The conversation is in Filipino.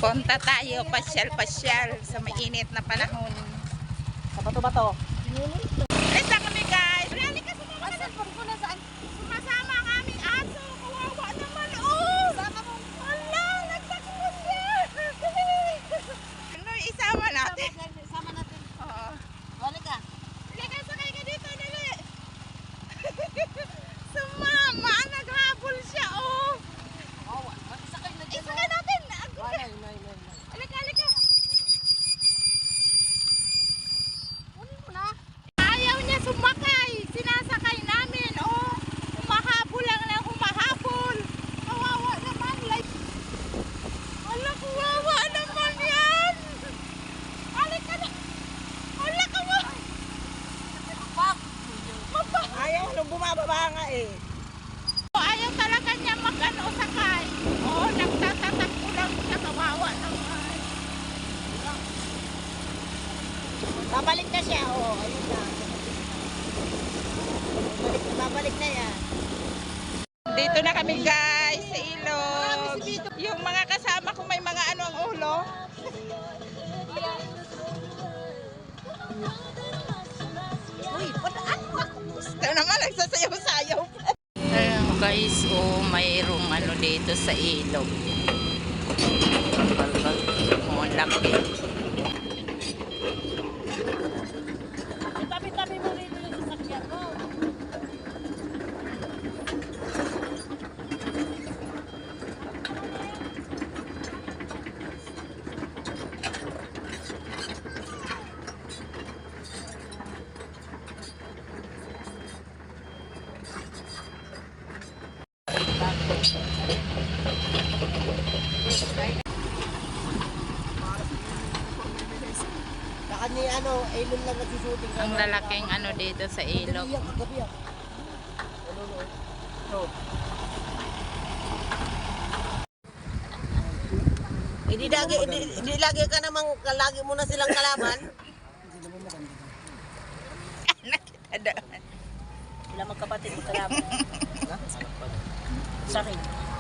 Punta tayo, pasyal-pasyal sa mainit na panahon. Sa bato-bato. Let's na kami guys. Rally ka sumasama ang aming aso. Kawawa naman. Oh! Wala, nagtakbo siya. Ano, isama natin. Sama natin. Oo. Wala ka. Halika, sakay ka dito, dali. Sumama, naghabol siya, oh. Sakay na dyan. Isakay natin. Wala. Halika, halika. Kunin mo na. Ayaw niya sumakay. Sinasakay namin, oh. Humahabol lang na humahabol. Kawawa naman. Ala, kawawa naman yan. Halika na. Ala, kawawa. Ayaw, nung bumababa nga eh. Ayaw talaga niya mag-ano sakay. Oo, nagtatatakbo lang siya. Kawawa naman. Babalik na siya. Oh, ayun na. Babalik na yan. Dito na kami guys sa ilog. Yung mga kasama ko may mga ano ang ulo. Uy, Ito naman nagsasayaw-sayaw. Ayan guys, oh, mayroong ano dito sa ilog. Oh, laki. tabi-tabi mo rito yung sasakyan mo. Baka ni ano, Elon lang nagsushooting. Ang lalaking ano dito sa ilog. Gabi yan. No. Hindi lagi ka namang lagi mo na silang kalaban. Nakita doon. Sila magkapatid kalaban. Sa akin.